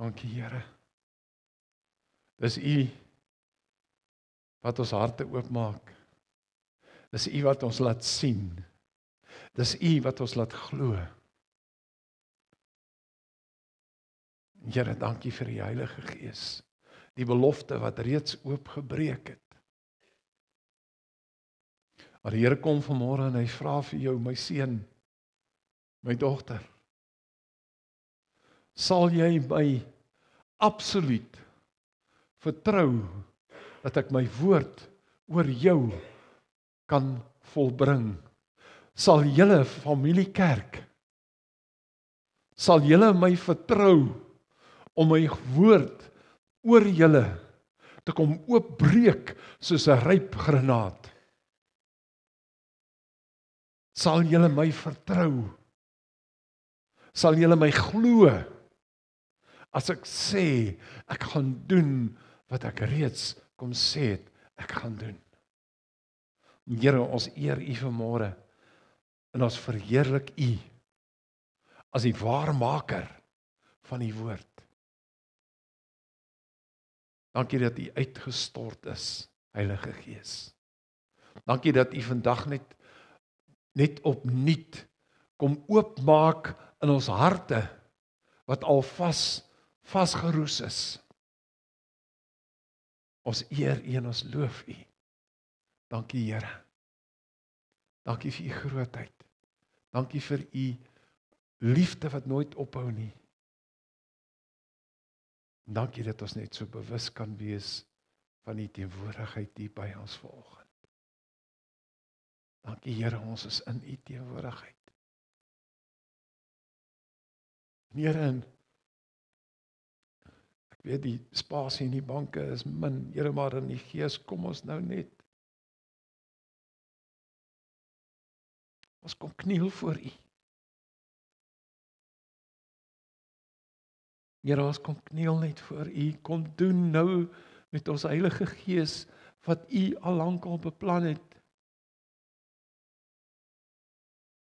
Dankie Here. Dis U wat ons harte oopmaak. Dis U wat ons laat sien. Dis U wat ons laat glo. Here, dankie vir die Heilige Gees. Die belofte wat reeds oopgebreek het. Maar die Here kom vanmôre en hy vra vir jou, my seun, my dogter, sal jy my absoluut vertrou dat ek my woord oor jou kan volbring? Sal julle familiekerk, sal julle my vertrou om my woord oor julle te kom oopbreek soos 'n ryp granaat? Sal julle my vertrou? Sal julle my glo as ek sê ek gaan doen wat ek reeds kom sê het ek gaan doen? Here, ons eer U vanmôre en ons verheerlik U as die waarmaker van die woord. Dankie dat U uitgestort is, Heilige Gees. Dankie dat U vandag net opnuut kom oopmaak in ons harte wat al vasgeroes is. Ons eer U en ons loof U. Dankie Here. Dankie vir U grootheid. Dankie vir U liefde wat nooit ophou nie. Dankie dat ons net so bewus kan wees van U teenwoordigheid hier by ons vanoggend. Dankie Here, ons is in U teenwoordigheid. Here, ek weet die spasie in die banke is min, Here, maar in die Gees kom ons nou net. Ons kom kniel voor U. Here, ons kom kniel net voor U, kom doen nou met ons Heilige Gees wat U al lank al beplan het.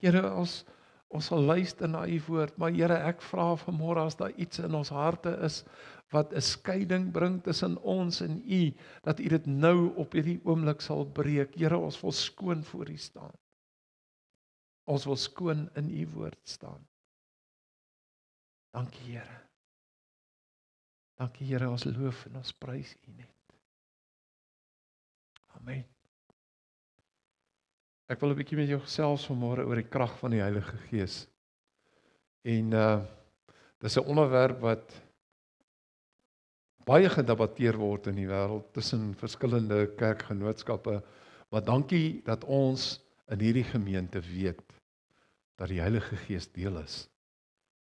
Here, ons sal luister na U woord, maar Here, ek vra vanmôre as daar iets in ons harte is wat 'n skeiding bring tussen ons en U, dat U dit nou op hierdie oomblik sal breek. Here, ons wil skoon voor U staan. Ons wil skoon in U woord staan. Dankie Here. Dankie Here, ons loof en ons prys U net. Amen. Ek wil 'n bietjie met jou gesels vanmôre oor die krag van die Heilige Gees. En dis 'n onderwerp wat baie gedebatteer word in die wêreld tussen verskillende kerkgenootskappe, maar dankie dat ons in hierdie gemeente weet dat die Heilige Gees deel is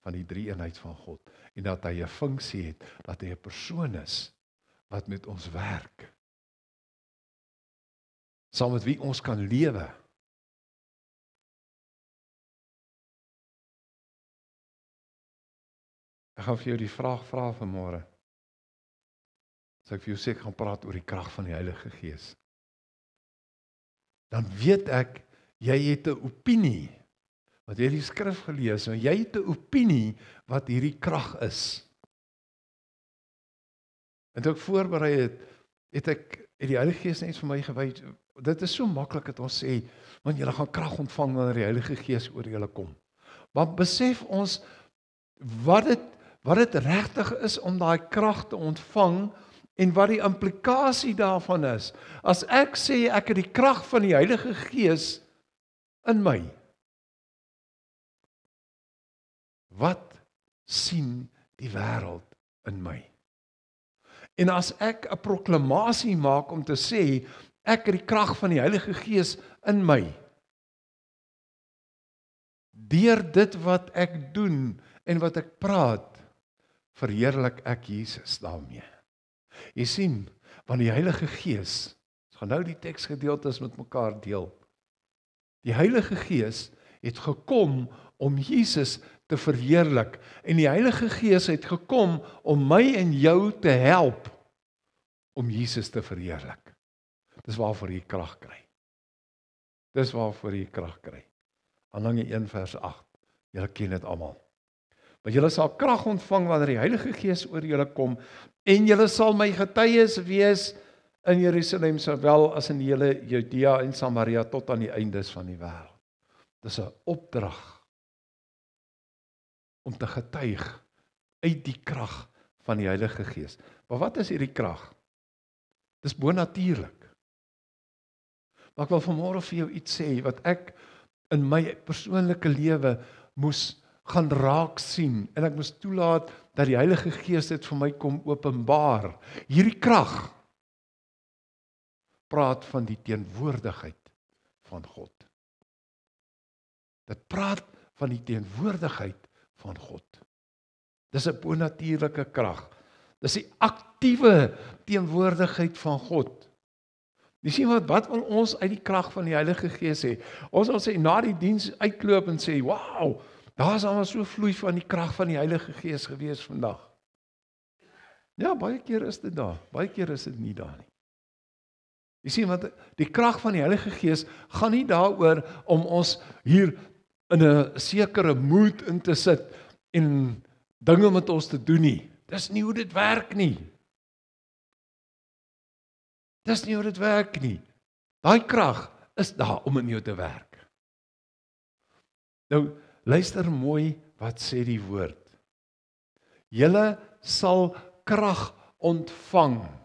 van die drie-eenheid van God en dat hy 'n funksie het, dat hy 'n persoon is wat met ons werk. Saam met wie ons kan lewe. Ek gaan vir jou die vraag vra vanmôre. As ek vir jou sê ek gaan praat oor die krag van die Heilige Gees, dan weet ek, jy het 'n opinie, want jy het die skrif gelees, en jy het 'n opinie wat hierdie krag is. En toe ek voorberei het die Heilige Gees net vir my gewys, dit is so maklik dat ons sê, want julle gaan krag ontvang wanneer die Heilige Gees oor julle kom. Maar besef ons, wat dit regtig is om daai krag te ontvang, en wat die implikasie daarvan is. As ek sê ek het die krag van die Heilige Gees in my, wat sien die wêreld in my? En as ek 'n proklamasie maak om te sê ek het die krag van die Heilige Gees in my, deur dit wat ek doen en wat ek praat, verheerlik ek Jesus daarmee. Jy sien, want die Heilige Gees, ons gaan nou die teksgedeeltes met mekaar deel. Die Heilige Gees het gekom om Jesus te verheerlik, en die Heilige Gees het gekom om my en jou te help om Jesus te verheerlik. Dis waarvoor jy krag kry. Dis waarvoor jy krag kry. Handelinge 1 vers 8. Julle ken dit almal. Maar julle sal krag ontvang wanneer die Heilige Gees oor julle kom, en julle sal my getuies wees in Jerusalem, sowel as in die hele Judea en Samaria tot aan die eindes van die wêreld. Dis 'n opdrag om te getuig uit die krag van die Heilige Gees. Maar wat is hierdie krag? Dis bonatuurlik. Maar ek wil vanmôre vir jou iets sê wat ek in my persoonlike lewe moes gaan raak sien, en ek moes toelaat dat die Heilige Gees dit vir my kom openbaar. Hierdie krag praat van die teenwoordigheid van God. Dit praat van die teenwoordigheid van God. Dis 'n bonatuurlike krag. Dis die aktiewe teenwoordigheid van God. Jy sien wat wil ons uit die krag van die Heilige Gees hê? Ons wil sê na die diens uitloop en sê, "Wow, daar's almal so vloei van die krag van die Heilige Gees gewees vandag." Ja, baie keer is dit daar. Baie keer is dit nie daar nie. Jy sien, want die krag van die Heilige Gees gaan nie daaroor om ons hier in 'n sekere mood in te sit en dinge met ons te doen nie. Dis nie hoe dit werk nie. Dis nie hoe dit werk nie. Daai krag is daar om in jou te werk. Nou, luister mooi wat sê die woord. Julle sal krag ontvang.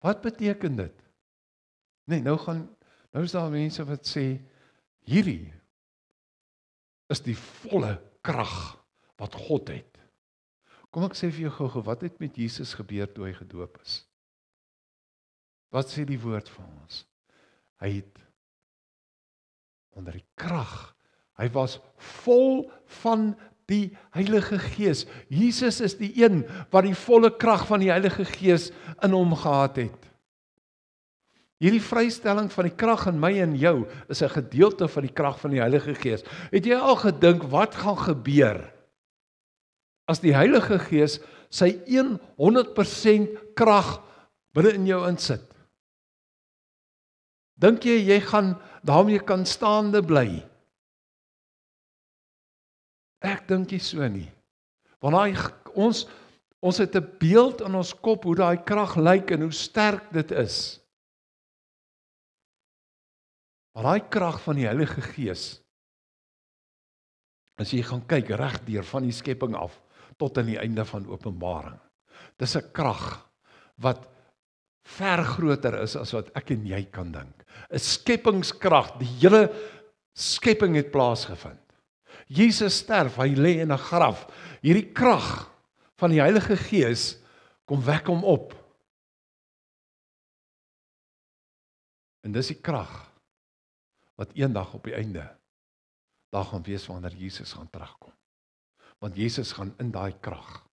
Wat beteken dit? Nee, nou is daar mense wat sê, hierdie is die volle krag wat God het. Kom ek sê vir jou gou, wat het met Jesus gebeur toe hy gedoop is? Wat sê die woord vir ons? Hy het onder die krag, hy was vol van die Heilige Gees. Jesus is die een wat die volle krag van die Heilige Gees in hom gehad het. Hierdie vrystelling van die krag in my en jou is 'n gedeelte van die krag van die Heilige Gees. Het jy al gedink wat gaan gebeur as die Heilige Gees sy 100% krag binne in jou insit? Dink jy gaan daarmee kan staande bly? Ek dink nie so nie. Want ons het 'n beeld in ons kop hoe daai krag lyk en hoe sterk dit is. Maar daai krag van die Heilige Gees, as jy gaan kyk regdeur van die skepping af tot aan die einde van Openbaring, dis 'n krag wat ver groter is as wat ek en jy kan dink. 'n Skepingskrag, die hele skepping het plaasgevind. Jesus sterf, hy lê in 'n graf. Hierdie krag van die Heilige Gees kom wek hom op. En dis die krag wat eendag op die einde daar gaan wees wanneer Jesus gaan terugkom. Want Jesus gaan in daai krag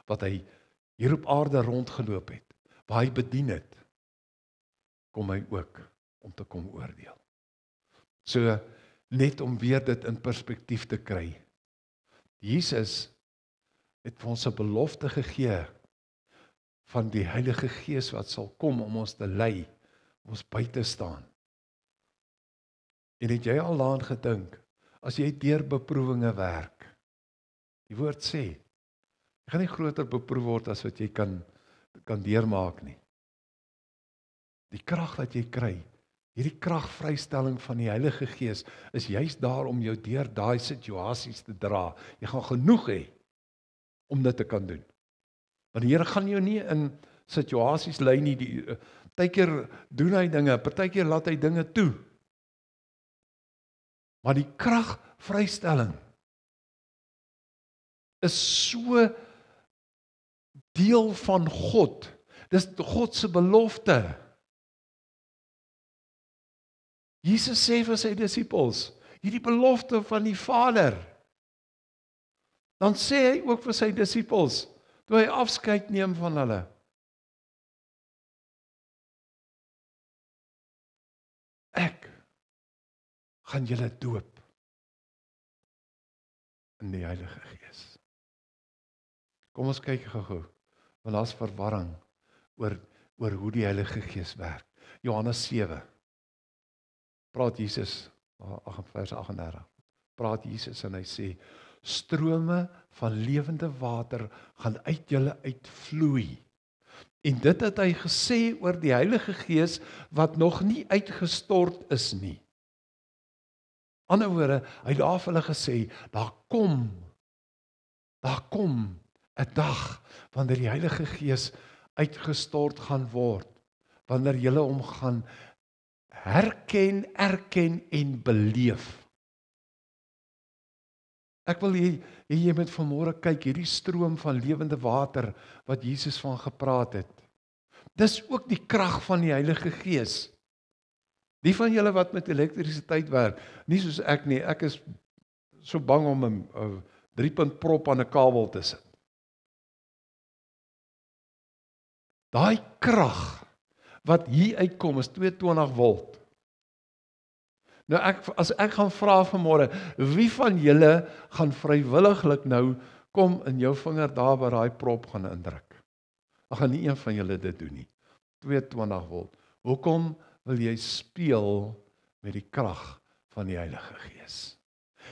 wat hy hier op aarde rondgeloop het, waar hy bedien het, kom hy ook om te kom oordeel. So, net om weer dit in perspektief te kry. Jesus het vir ons 'n belofte gegee van die Heilige Gees wat sal kom om ons te lei, om ons by te staan. En het jy al daaraan gedink, as jy deur beproewinge werk, die woord sê, jy gaan nie groter beproef word as wat jy kan deurmaak nie. Die krag wat jy kry, hierdie kragvrystelling van die Heilige Gees, is juist daar om jou deur daai situasies te dra. Jy gaan genoeg hê om dit te kan doen. Want die Here gaan jou nie in situasies lei nie, partykeer doen hy dinge, partykeer laat hy dinge toe. Maar die kragvrystelling is so deel van God. Dis God se belofte. Jesus sê vir sy disippels, hierdie belofte van die Vader. Dan sê hy ook vir sy disippels, toe hy afskeid neem van hulle. Ek gaan julle doop in die Heilige Gees. Kom ons kyk gou-gou, want daar's verwarring oor hoe die Heilige Gees werk. Johannes 7. Praat Jesus, vers 38, praat Jesus en hy sê, strome van lewende water gaan uit julle uitvloei. En dit het hy gesê oor die Heilige Gees wat nog nie uitgestort is nie. Ander woorde, hy het daar vir hulle gesê, daar kom 'n dag wanneer die Heilige Gees uitgestort gaan word, wanneer julle hom gaan herken, erken en beleef. Ek wil jy moet vanmôre kyk, hierdie stroom van lewende water wat Jesus van gepraat het. Dis ook die krag van die Heilige Gees. Die van julle wat met elektrisiteit werk, nie soos ek nie, ek is so bang om 'n 3-punt prop aan 'n kabel te sit. Daai krag wat hier uitkom is 220 volt. Nou as ek gaan vra vanmôre, wie van julle gaan vrywilliglik nou kom in jou vinger daar waar daai prop gaan indruk? Ek gaan nie een van julle dit doen nie. 220 volt. Hoekom wil jy speel met die krag van die Heilige Gees?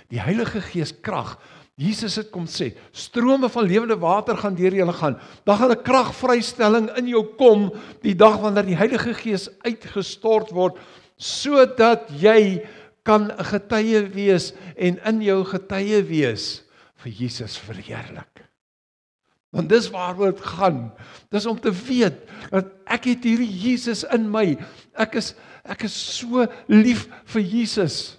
Die Heilige Gees krag, Jesus het kom sê, strome van lewende water gaan deur julle gaan. Dan gaan 'n kragvrystelling in jou kom, die dag wanneer die Heilige Gees uitgestort word, sodat jy kan 'n getuie wees en in jou getuie wees vir Jesus verheerlik. Want dis waaroor dit gaan. Dis om te weet dat ek het hierdie Jesus in my. Ek is so lief vir Jesus.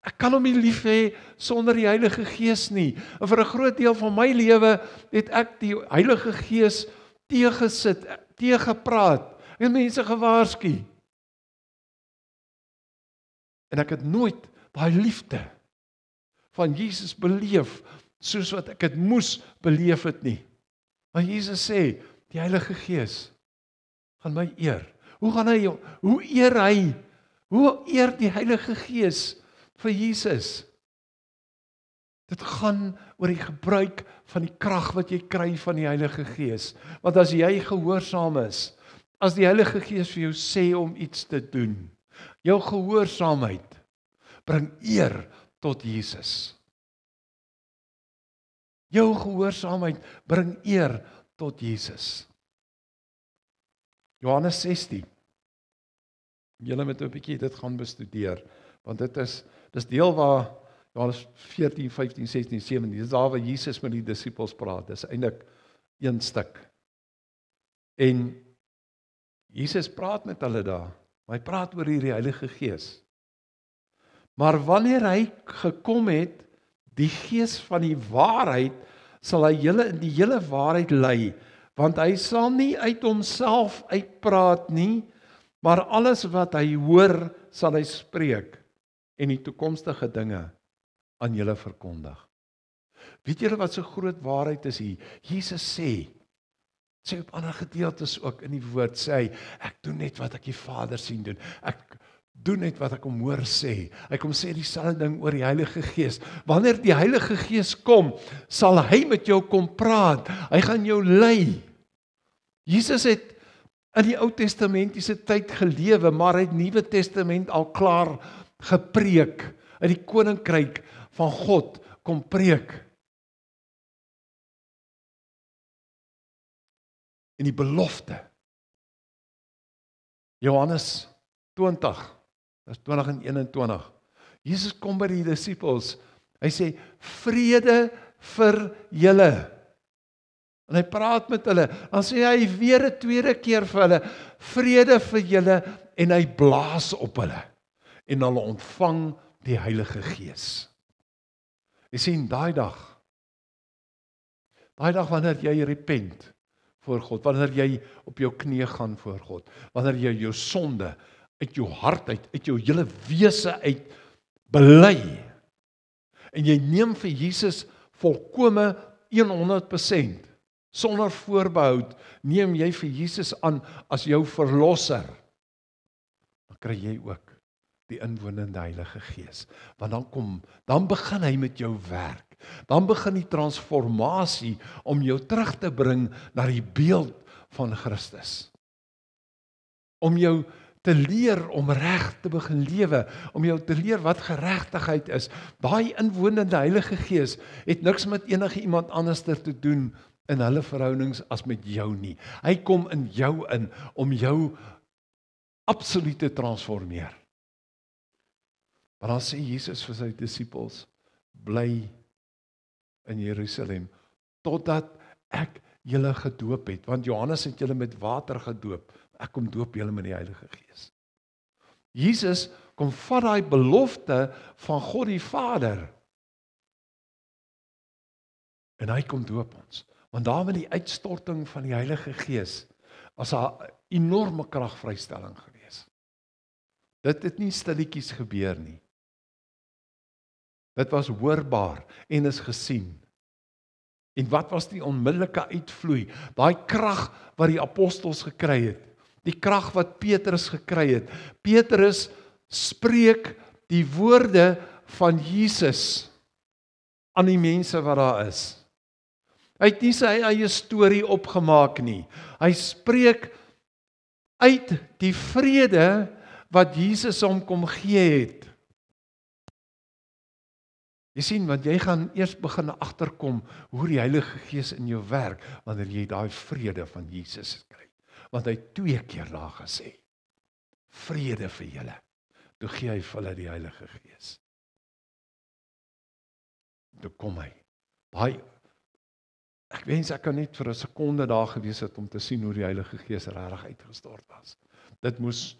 Ek kan hom nie lief hê sonder die Heilige Gees nie. En vir 'n groot deel van my lewe het ek die Heilige Gees teëgesit, teëgepraat. Ek het mense gewaarsku. En ek het nooit daai liefde van Jesus beleef soos wat ek dit moes beleef het nie. Maar Jesus sê, die Heilige Gees gaan my eer. Hoe eer die Heilige Gees vir Jesus? Dit gaan oor die gebruik van die krag wat jy kry van die Heilige Gees. Want as jy gehoorsaam is, as die Heilige Gees vir jou sê om iets te doen, jou gehoorsaamheid bring eer tot Jesus. Jou gehoorsaamheid bring eer tot Jesus. Johannes 16. Julle moet 'n bietjie dit gaan bestudeer, want dis deel waar Johannes 14, 15, 16, 17, dis daar waar Jesus met die disippels praat. Dis eintlik een stuk. En Jesus praat met hulle daar, maar hy praat oor hierdie Heilige Gees. Maar wanneer hy gekom het, die Gees van die waarheid, sal hy julle in die hele waarheid lei, want hy sal nie uit homself uitpraat nie, maar alles wat hy hoor, sal hy spreek en die toekomstige dinge aan julle verkondig. Weet julle wat so groot waarheid is hier? Jesus sê op ander gedeeltes ook in die woord, sê hy, ek doen net wat ek die Vader sien doen. Ek doen net wat ek hom hoor sê. Hy kom sê dieselfde ding oor die Heilige Gees. Wanneer die Heilige Gees kom, sal hy met jou kom praat. Hy gaan jou lei. Jesus het in die Ou Testamentiese tyd gelewe, maar hy het Nuwe Testament al klaar gepreek. In die koninkryk van God kom preek. En die belofte. Johannes 20. Dis 20 en 21. Jesus kom by die disippels. Hy sê, vrede vir julle. En hy praat met hulle. Dan sê hy weer 'n tweede keer vir hulle, vrede vir julle, en hy blaas op hulle. En hulle ontvang die Heilige Gees. Jy sien, daai dag wanneer jy repent voor God, wanneer jy op jou knieë gaan voor God, wanneer jy jou sonde uit jou hart uit jou hele wese uit bely, en jy neem vir Jesus volkome 100%, sonder voorbehoud, neem jy vir Jesus aan as jou verlosser, dan kry jy ook die inwonende Heilige Gees. Want dan begin hy met jou werk. Dan begin die transformasie om jou terug te bring na die beeld van Christus. Om jou te leer om reg te begin lewe, om jou te leer wat geregtigheid is. Daai inwonende Heilige Gees het niks met enige iemand anders te doen in hulle verhoudings as met jou nie. Hy kom in jou in om jou absoluut te transformeer. Maar dan sê Jesus vir sy disippels, bly in Jerusalem, totdat ek julle gedoop het, want Johannes het julle met water gedoop, ek kom doop julle met die Heilige Gees. Jesus kom vat daai belofte van God die Vader, en hy kom doop ons, want daar met die uitstorting van die Heilige Gees, was 'n enorme kragvrystelling gewees. Dit het nie stilletjies gebeur nie. Dit was hoorbaar en is gesien. En wat was die onmiddellike uitvloei? Daai krag wat die apostels gekry het, die krag wat Petrus gekry het. Petrus spreek die woorde van Jesus aan die mense wat daar is. Hy het nie sy eie storie opgemaak nie. Hy spreek uit die vrede wat Jesus hom kom gee het. Jy sien, want jy gaan eers begin agterkom hoe die Heilige Gees in jou werk, wanneer jy daai vrede van Jesus kry. Want hy 2 keer daar gesê, vrede vir julle. Toe gee hy vir hulle die Heilige Gees. Toe kom hy. Ek wens ek kan net vir 'n sekonde daar gewees het om te sien hoe die Heilige Gees regtig uitgestort was. Dit moes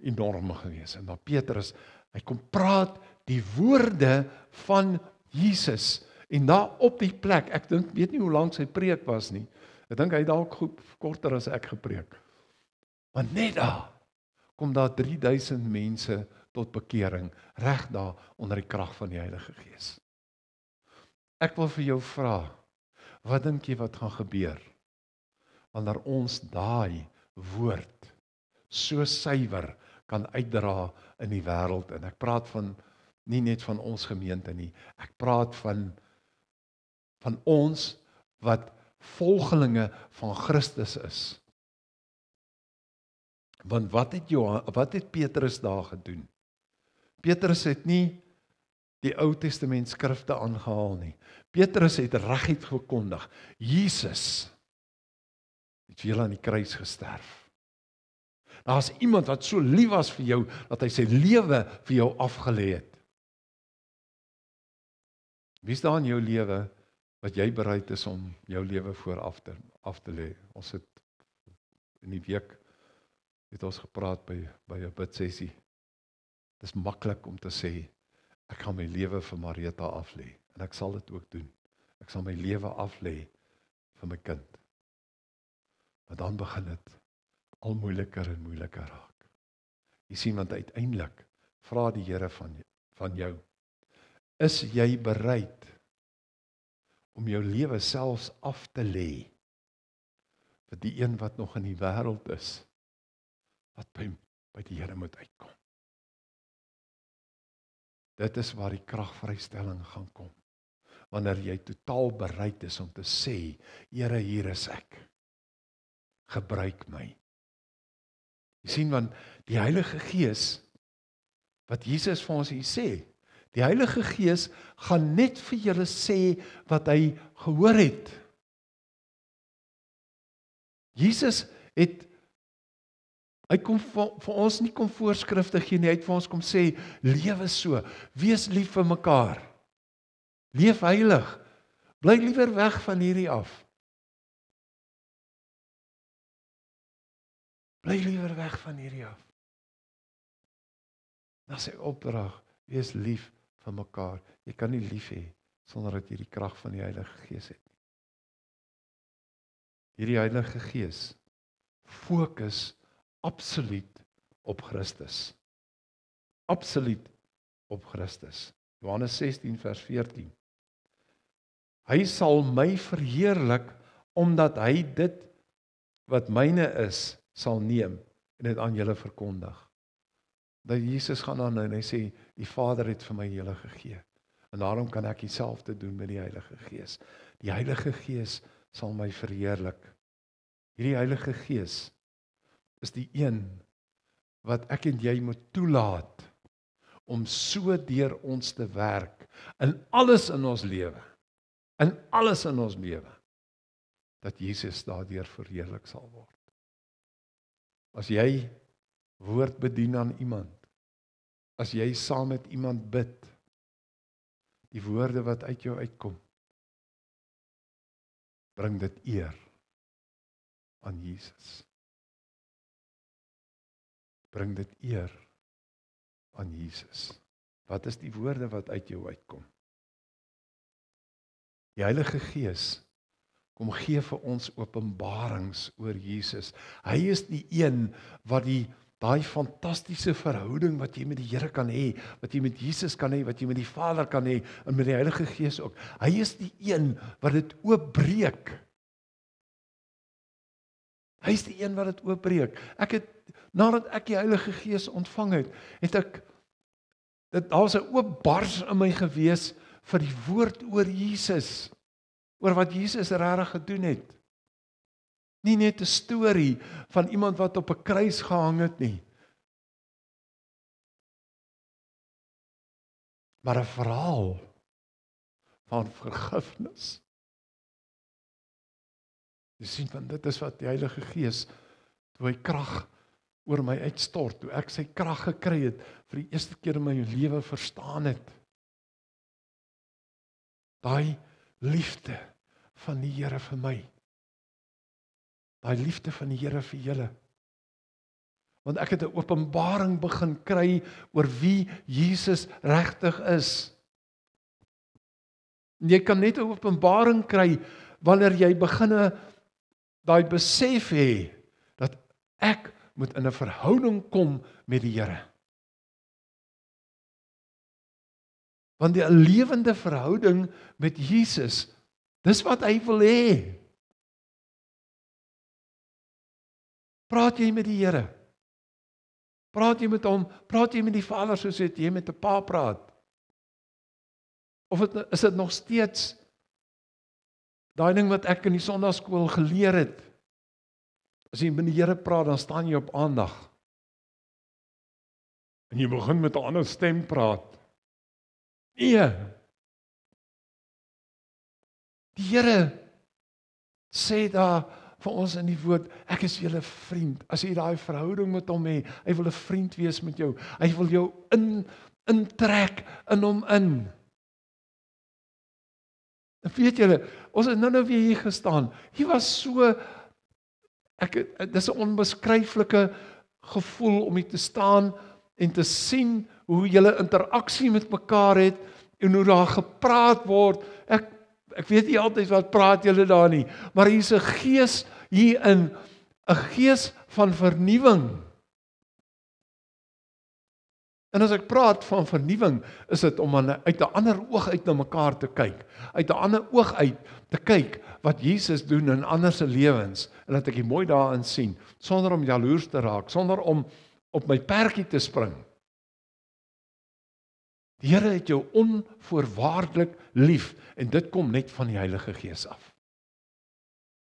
enorm gewees. Maar Petrus, hy kom praat die woorde van Jesus. En daar op die plek, ek weet nie hoe lank sy preek was nie. Ek dink hy dalk goed korter as ek gepreek. Maar net daar kom daar 3000 mense tot bekering, reg daar onder die krag van die Heilige Gees. Ek wil vir jou vra, wat dink jy wat gaan gebeur wanneer ons daai woord so suiwer kan uitdra in die wêreld? En ek praat van nie net van ons gemeente nie. Ek praat van ons wat volgelinge van Christus is. Want wat het Petrus daar gedoen? Petrus het nie die Ou Testament skrifte aangehaal nie. Petrus het reguit verkondig. Jesus het vir julle aan die kruis gesterf. Daar is iemand wat so lief was vir jou, dat hy sy lewe vir jou afgelê het. Wie is daar in jou lewe wat jy bereid is om jou lewe voor af te lê? Ons het in die week het ons gepraat by 'n bidsessie. Dit is maklik om te sê, ek gaan my lewe vir Marita af lê, en ek sal dit ook doen. Ek sal my lewe af lê vir my kind. Maar dan begin dit al moeiliker en moeiliker raak. Jy sien, want uiteindelik vra die Here van jou, is jy bereid om jou lewe selfs af te lê vir die een wat nog in die wêreld is, wat by die Here moet uitkom? Dit is waar die kragvrystelling gaan kom. Wanneer jy totaal bereid is om te sê, Here, hier is ek. Gebruik my. Jy sien, want die Heilige Gees, wat Jesus vir ons hier sê, die Heilige Gees gaan net vir julle sê wat hy gehoor het. Jesus het, hy kom vir ons nie kom voorskrifte gee nie, hy het vir ons kom sê, lewe so, wees lief vir mekaar, leef heilig, bly liewer weg van hierdie af. Bly liewer weg van hierdie af. Dat sy opdrag, wees lief vir mekaar. Jy kan nie lief hê sonder dat jy die krag van die Heilige Gees het nie. Hierdie Heilige Gees fokus absoluut op Christus. Absoluut op Christus. Johannes 16 vers 14. Hy sal my verheerlik, omdat hy dit wat myne is, sal neem en dit aan julle verkondig. Dat Jesus gaan aan en hy sê, die Vader het vir my julle gegee. En daarom kan ek dieselfde doen met die Heilige Gees. Die Heilige Gees sal my verheerlik. Hierdie Heilige Gees is die een wat ek en jy moet toelaat om so deur ons te werk in alles in ons lewe. In alles in ons lewe. Dat Jesus daardeur verheerlik sal word. As jy woord bedien aan iemand, as jy saam met iemand bid, die woorde wat uit jou uitkom, bring dit eer aan Jesus. Bring dit eer aan Jesus. Wat is die woorde wat uit jou uitkom? Die Heilige Gees kom gee vir ons openbarings oor Jesus. Hy is die een wat daai fantastiese verhouding wat jy met die Here kan hê, wat jy met Jesus kan hê, wat jy met die Vader kan hê, en met die Heilige Gees ook. Hy is die een wat dit oopbreek. Hy is die een wat dit oopbreek. Nadat ek die Heilige Gees ontvang het, daar was 'n oop bars in my gewees vir die woord oor Jesus, oor wat Jesus regtig gedoen het. Nie net 'n storie van iemand wat op 'n kruis gehang het nie, maar 'n verhaal van vergifnis. Jy sien, van dit is wat die Heilige Gees, toe hy krag oor my uitstort, toe ek sy krag gekry het, vir die eerste keer in my lewe verstaan het. Daai liefde van die Here vir my. Daai liefde van die Here vir julle. Want ek het 'n openbaring begin kry oor wie Jesus regtig is. En jy kan net 'n openbaring kry wanneer jy begin daai besef hê dat ek moet in 'n verhouding kom met die Here. Want die lewende verhouding met Jesus, dis wat hy wil hê. Praat jy met die Here? Praat jy met hom? Praat jy met die Vader soos jy met 'n pa praat? Of is dit nog steeds daai ding wat ek in die sonnaarskool geleer het? As jy met die Here praat, dan staan jy op aandag. En jy begin met 'n ander stem praat. Nee. Die Here sê daar vir ons in die woord, ek is julle vriend. As jy daai verhouding met hom hê, hy wil 'n vriend wees met jou. Hy wil jou intrek in hom in. En weet julle, ons het nou weer hier gestaan. Hier was so, dis 'n onbeskryflike gevoel om hier te staan en te sien hoe julle interaksie met mekaar het en hoe daar gepraat word. Ek weet nie altyd wat praat julle daar nie, maar hier's 'n gees hierin, 'n gees van vernuwing. En as ek praat van vernuwing, is dit om uit 'n ander oog uit na mekaar te kyk, uit 'n ander oog uit te kyk wat Jesus doen in ander se lewens, en dat ek die mooi daarin sien, sonder om jaloers te raak, sonder om op my perdjie te spring. Die Here het jou onvoorwaardelik lief, en dit kom net van die Heilige Gees af.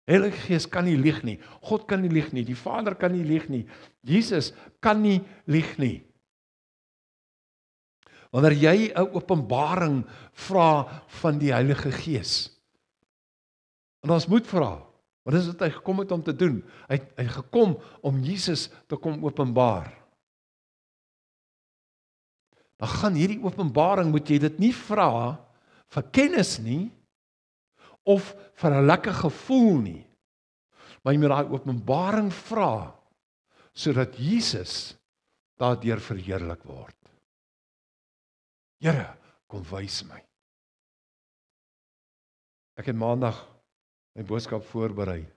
Heilige Gees kan nie lieg nie, God kan nie lieg nie, die Vader kan nie lieg nie, Jesus kan nie lieg nie. Wanneer jy 'n openbaring vra van die Heilige Gees, en ons moet vra, wat is dit hy gekom het om te doen? Hy gekom om Jesus te kom openbaar. Dan gaan hierdie openbaring, moet jy dit nie vra vir kennis nie, of vir 'n lekker gevoel nie, maar jy moet daai openbaring vra, sodat Jesus daardeur verheerlik word. Here, kom wys my. Ek het maandag my boodskap voorberei,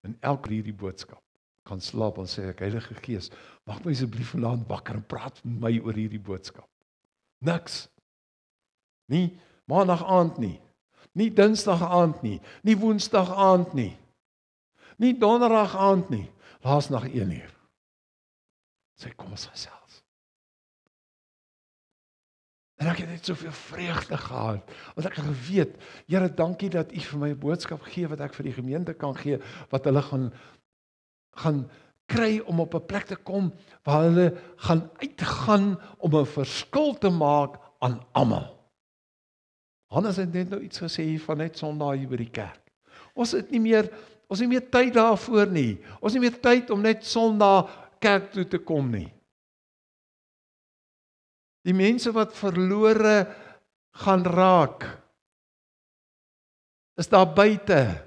en elke hierdie boodskap kan slaap, en sê ek, Heilige Gees, maak my asseblief vanaand wakker en praat met my oor hierdie boodskap. Niks. Nie maandag aand nie, nie dinsdag aand nie, nie woensdag aand nie, nie donderdag aand nie, laas nag 1:00. Sê, kom ons gesels. En ek het net soveel vreugde gehad, want ek het geweet, Here, dankie dat U vir my 'n boodskap gee, wat ek vir die gemeente kan gee, wat hulle gaan kry om op 'n plek te kom waar hulle gaan uitgaan om 'n verskil te maak aan almal. Hannes het net nou iets gesê hier van net Sondag hier by die kerk. Ons het nie meer tyd daarvoor nie. Ons het nie meer tyd om net Sondag kerk toe te kom nie. Die mense wat verlore gaan raak, is daar buite.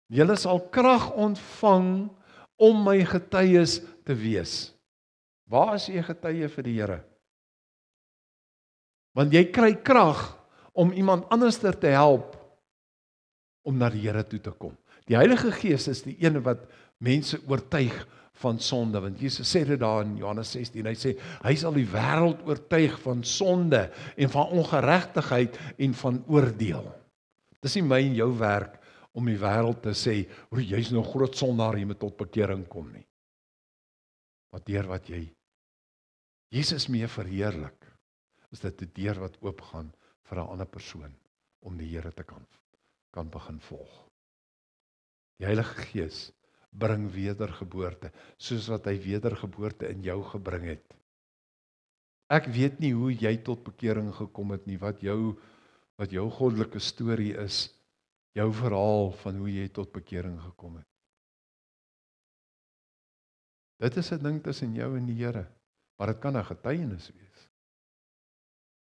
Julle sal krag ontvang om my getuies te wees. Waar is jy getuie vir die Here? Want jy kry krag om iemand anders te help om na die Here toe te kom. Die Heilige Gees is die een wat mense oortuig van sonde, want Jesus sê dit daar in Johannes 16, hy sê, hy sal die wêreld oortuig van sonde en van ongeregtigheid en van oordeel. Dis nie my en jou werk om die wêreld te sê, jy's nou groot sondaar, jy moet tot bekering kom nie. Want deur wat jy Jesus mee verheerlik, is dit 'n deur wat oopgaan vir 'n ander persoon om die Here te kan begin volg. Die Heilige Gees bring wedergeboorte, soos wat hy wedergeboorte in jou gebring het. Ek weet nie hoe jy tot bekering gekom het nie, wat jou goddelike storie is, jou verhaal van hoe jy tot bekering gekom het. Dit is 'n ding tussen jou en die Here, maar dit kan 'n getuienis wees.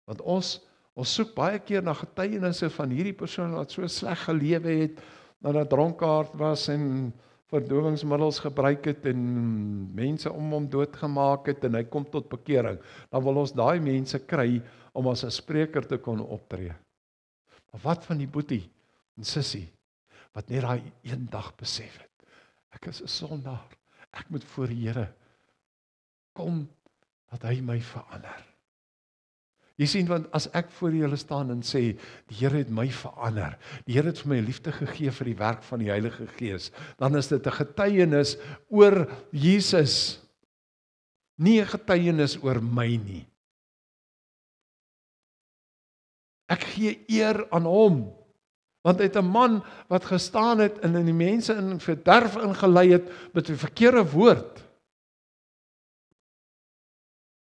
Want ons soek baie keer na getuienisse van hierdie persoon wat so sleg gelewe het, dat hy dronkaard was en verdowingsmiddels gebruik het en mense om hom doodgemaak het en hy kom tot bekering. Dan wil ons daai mense kry om as 'n spreker te kon optree. Maar wat van die boetie en sussie wat net daai een dag besef het, ek is 'n sondaar, ek moet voor die Here kom dat hy my verander. Jy sien, want as ek voor julle staan en sê, die Here het my verander, die Here het vir my liefde gegee vir die werk van die Heilige Gees, dan is dit 'n getuienis oor Jesus, nie 'n getuienis oor my nie. Ek gee eer aan hom, want hy het 'n man wat gestaan het en in die mense in verderf ingelei het met 'n verkeerde woord.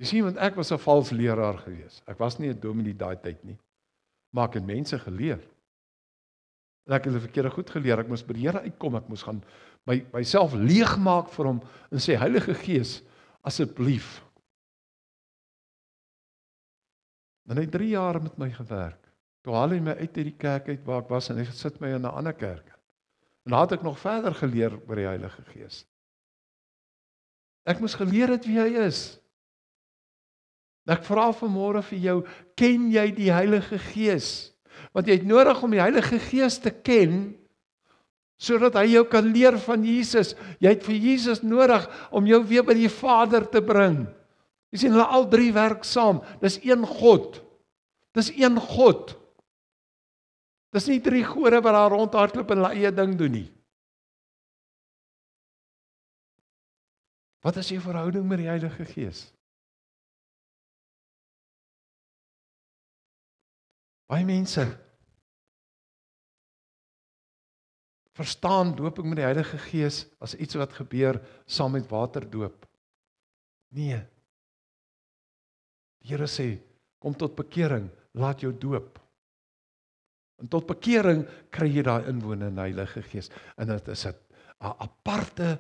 Jy sien, want ek was 'n vals leraar gewees. Ek was nie 'n dominee daai tyd nie. Maar ek het mense geleer. En ek het hulle verkeerde goed geleer. Ek moes by die Here uitkom. Ek moes gaan myself leegmaak vir hom en sê, Heilige Gees, asseblief. En hy het 3 jaar met my gewerk. Toe haal hy my uit die kerk uit waar ek was en hy sit my in 'n ander kerk. En daar het ek nog verder geleer oor die Heilige Gees. Ek moes geleer het wie hy is. Ek vra vanmôre vir jou, ken jy die Heilige Gees? Want jy het nodig om die Heilige Gees te ken, sodat hy jou kan leer van Jesus. Jy het vir Jesus nodig om jou weer by die Vader te bring. Jy sien, hulle al drie werk saam. Dis een God. Dis een God. Dis nie 3 gode wat daar rondhardloop en hulle eie ding doen nie. Wat is jou verhouding met die Heilige Gees? Baie mense verstaan dooping met die Heilige Gees as iets wat gebeur saam met waterdoop. Nee. Die Here sê, kom tot bekering, laat jou doop. En tot bekering kry jy daai inwoning in die Heilige Gees. En dit is 'n aparte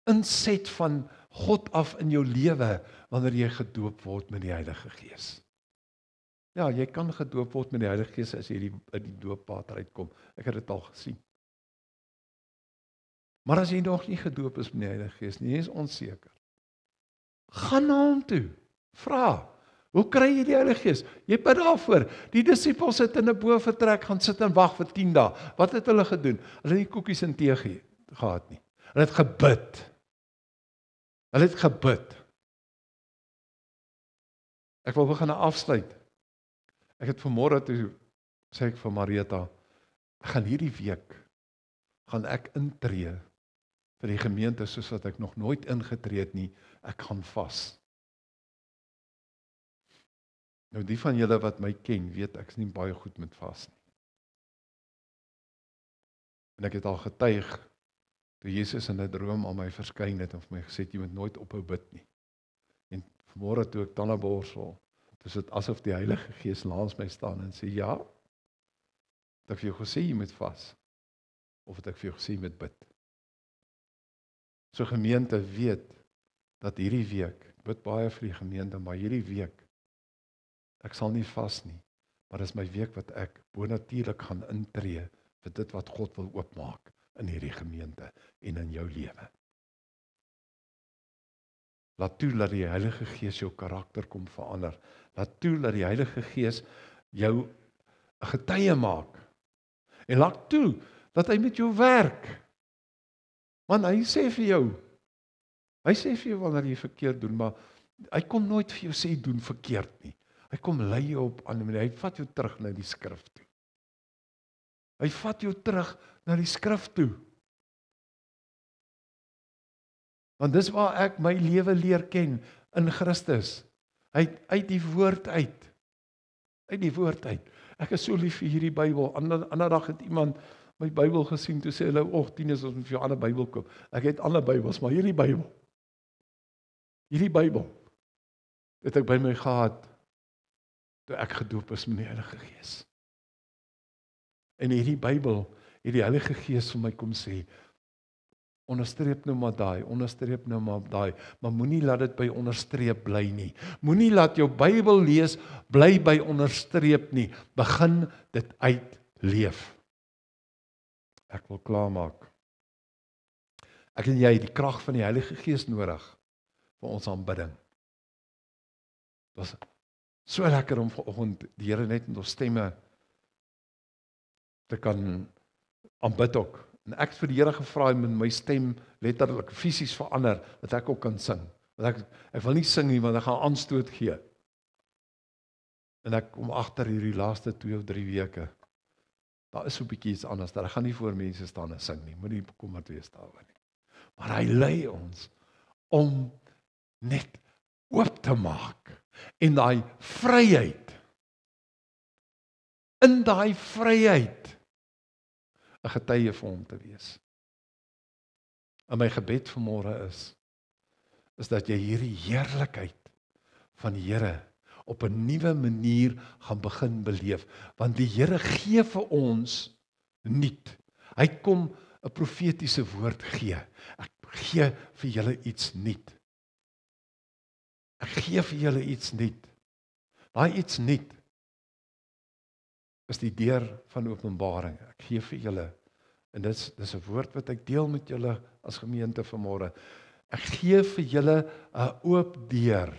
inset van God af in jou lewe wanneer jy gedoop word met die Heilige Gees. Ja, jy kan gedoop word met die Heilige Gees as jy uit die doopwater uitkom. Ek het dit al gesien. Maar as jy nog nie gedoop is met die Heilige Gees nie, jy is onseker. Gaan na hom toe. Vra. Hoe kry jy die Heilige Gees? Jy bid daarvoor. Die disippels het in 'n bovertrek gaan sit en wag vir 10 dae. Wat het hulle gedoen? Hulle het nie koekies en tee gehad nie. Hulle het gebid. Hulle het gebid. Ek wil begin afsluit. Ek het vanmôre toe sê ek vir Marieta, gaan hierdie week gaan ek intree vir die gemeente soos wat ek nog nooit ingetree het nie. Ek gaan vas. Nou die van julle wat my ken, weet ek is nie baie goed met vas nie. En ek het al getuig toe Jesus in 'n droom aan my verskyn het en vir my gesê het, jy moet nooit ophou bid nie. En vanmôre toe ek tande borsel, dis dit asof die Heilige Gees langs my staan en sê, ja, het ek vir jou gesê jy moet vas, of het ek vir jou gesê jy moet bid. So gemeente weet, dat hierdie week, ek bid baie vir die gemeente, maar hierdie week, ek sal nie vas nie, maar dis my week wat ek bonatuurlik gaan intree, vir dit wat God wil oopmaak, in hierdie gemeente, en in jou lewe. Laat toe dat die Heilige Gees jou karakter kom verander. Laat toe dat die Heilige Gees jou 'n getuie maak. En laat toe dat hy met jou werk. Want hy sê vir jou wanneer jy verkeerd doen, maar hy kom nooit vir jou sê doen verkeerd nie. Hy kom lei jou op ander manier. Hy vat jou terug na die skrif toe. Hy vat jou terug na die skrif toe. Want dis waar ek my lewe leer ken in Christus. Uit die woord uit. Uit die woord uit. Ek is so lief vir hierdie Bybel. Ander dag het iemand my Bybel gesien, toe sê hulle, Tinus, ons moet vir jou 'n ander Bybel koop. Ek het ander Bybels, maar hierdie Bybel, het ek by my gehad, toe ek gedoop is met die Heilige Gees. En hierdie Bybel, het die Heilige Gees vir my kom sê, onderstreep nou maar daai, maar moenie laat dit by onderstreep bly nie. Moenie laat jou Bybel lees, bly by onderstreep nie. Begin dit uitleef. Ek wil klaarmaak. Ek en jy het die krag van die Heilige Gees nodig vir ons aanbidding. Het was so lekker om vanoggend die Here net met ons stemme te kan aanbid ook. En ek het vir die Here gevra om my stem letterlik fisies verander, dat ek ook kan sing. Want ek wil nie sing nie, want ek gaan aanstoot gee. En ek kom agter hierdie laaste 2 of 3 weke, daar is so 'n bietjie iets anders, dat ek gaan nie voor mense staan en sing nie, moenie bekommerd wees daaroor nie. Maar hy lei ons om net oop te maak, en daai vryheid, in daai vryheid, 'n getuie vir hom te wees. En my gebed vanmôre is dat jy hierdie heerlikheid van die Here op 'n nuwe manier gaan begin beleef, want die Here gee vir ons nuut. Hy kom 'n profetiese woord gee. Ek gee vir julle iets nuut. Ek gee vir julle iets nuut. Daai iets nuut is die deur van Openbaring. Ek gee vir julle, en dis 'n woord wat ek deel met julle as gemeente vanmôre. Ek gee vir julle 'n oop deur.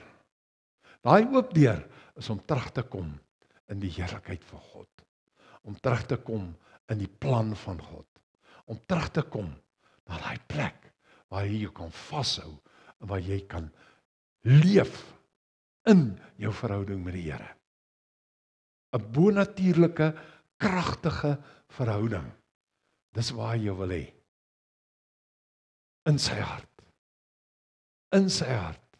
Daai oop deur is om terug te kom in die heerlikheid van God. Om terug te kom in die plan van God. Om terug te kom na daai plek waar jy jou kan vashou en waar jy kan leef in jou verhouding met die Here. 'n bonatuurlike, kragtige verhouding. Dis waar jy wil hê. In sy hart. In sy hart.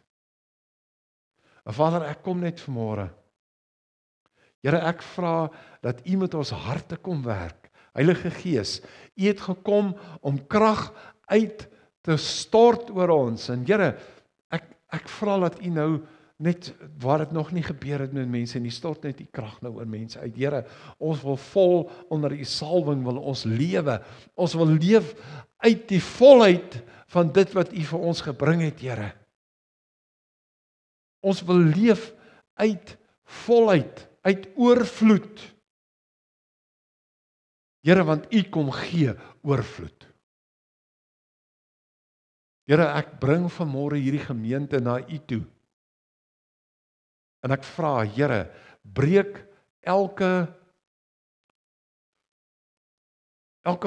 En Vader, ek kom net vanmôre. Here, ek vra dat U met ons harte kom werk. Heilige Gees, U het gekom om krag uit te stort oor ons. En Here, ek vra dat U nou net waar dit nog nie gebeur het met mense, nie stort net die krag nou oor mense uit. Here, ons wil vol onder U salwing wil ons lewe. Ons wil leef uit die volheid van dit wat U vir ons gebring het, Here. Ons wil leef uit volheid, uit oorvloed. Here, want U kom gee oorvloed. Here, ek bring vanmôre hierdie gemeente na U toe. En ek vra, Here, breek elke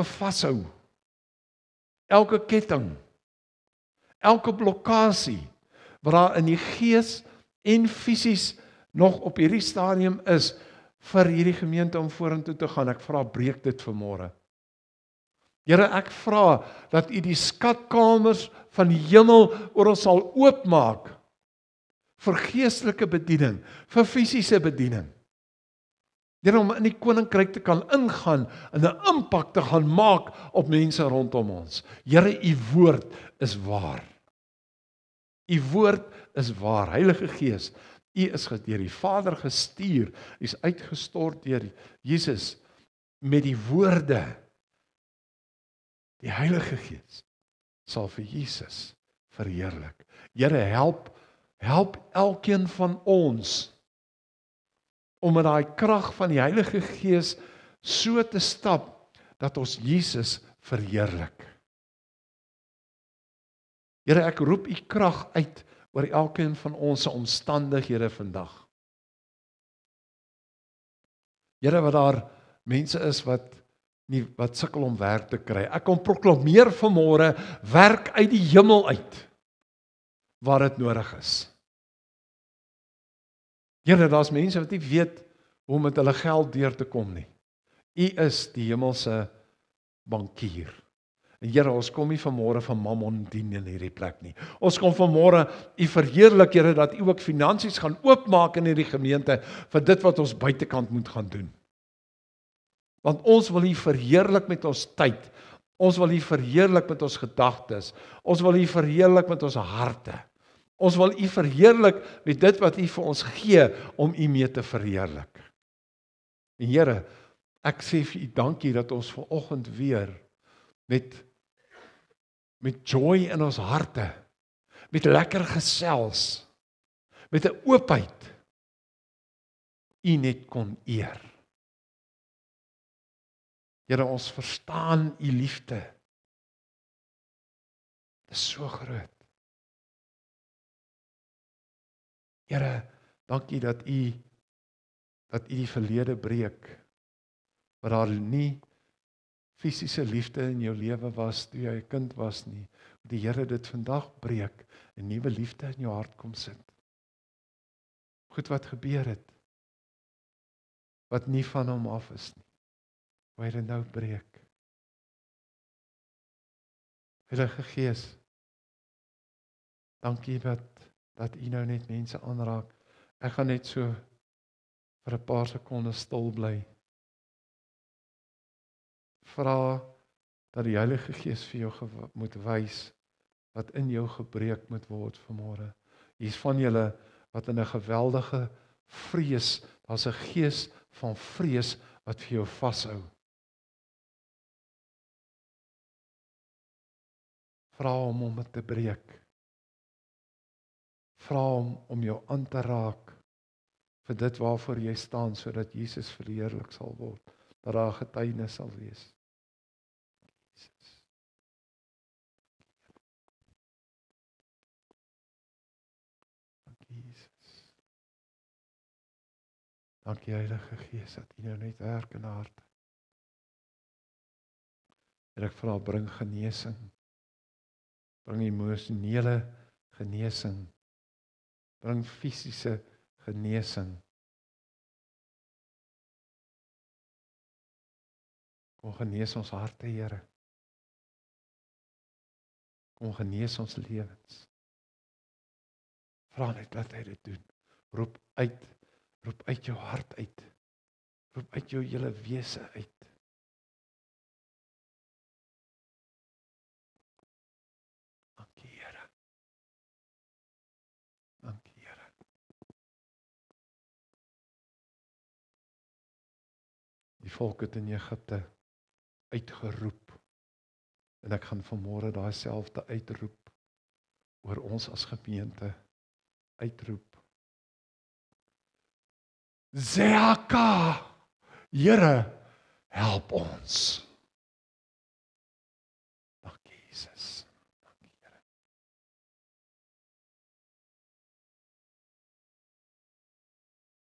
vashou, elke ketting, elke blokkasie, wat daar in die gees en fisies nog op hierdie stadium is, vir hierdie gemeente om vorentoe te gaan. Ek vra, breek dit vanmôre. Here, ek vra dat U die skatkamers van die hemel oor ons sal oopmaak, vir geestelike bediening, vir fisiese bediening. Here, om in die koninkryk te kan ingaan en 'n impak te gaan maak op mense rondom ons. Here, u woord is waar. U woord is waar. Heilige Gees, u is deur die Vader gestuur, u is uitgestort deur Jesus met die woorde. Die Heilige Gees sal vir Jesus verheerlik. Here, help elkeen van ons om met daai krag van die Heilige Gees so te stap dat ons Jesus verheerlik. Here, ek roep u krag uit oor elkeen van ons se omstandighede vandag. Here, wat daar mense is wat sukkel om werk te kry. Ek kom proklameer vanmôre werk uit die hemel uit waar dit nodig is. Here, daar's mense wat nie weet hoe om met hulle geld deur te kom nie. U is die hemelse bankier. En Here, ons kom nie vanmôre van mammon dien in hierdie plek nie. Ons kom vanmôre u verheerlik, Here, dat u ook finansies gaan oopmaak in hierdie gemeente vir dit wat ons buitekant moet gaan doen. Want ons wil u verheerlik met ons tyd. Ons wil u verheerlik met ons gedagtes. Ons wil u verheerlik met ons harte. Ons wil u verheerlik met dit wat u vir ons gee om u mee te verheerlik. En Here, ek sê vir u dankie dat ons vanoggend weer met joy in ons harte, met lekker gesels, met 'n oopheid, u net kon eer. Here, ons verstaan u liefde. Dit is so groot. Here, dankie dat u die verlede breek, waar daar nie fisiese liefde in jou lewe was toe jy 'n kind was nie. Die Here dit vandag breek en nuwe liefde in jou hart kom sit. Goed wat gebeur het, wat nie van hom af is nie, waar hy dit nou breek. Heilige Gees, dankie dat u nou net mense aanraak. Ek gaan net so vir 'n paar sekondes stil bly. Vra dat die Heilige Gees vir jou moet wys wat in jou gebreek moet word vanmôre. Hier's van julle wat in 'n geweldige vrees, daar's 'n gees van vrees wat vir jou vashou. Vra hom om dit te breek. Vra hom om jou aan te raak vir dit waarvoor jy staan, sodat Jesus verheerlik sal word, dat daar getuienis sal wees. Jesus. Dankie Jesus. Dankie Heilige Gees dat U nou net werk in harte. En ek vra, bring genesing. Bring emosionele genesing. Bring fisiese genesing. Kom genees ons harte, Here. Kom genees ons lewens. Vra net dat hy dit doen. Roep uit jou hart uit. Roep uit jou hele wese uit. Dankie, Here. Dankie, Here. Die volk het in Egipte uitgeroep. En ek gaan vanmôre daai selfde uitroep oor ons as gemeente uitroep. Zeaka, Here, help ons. Dankie Jesus.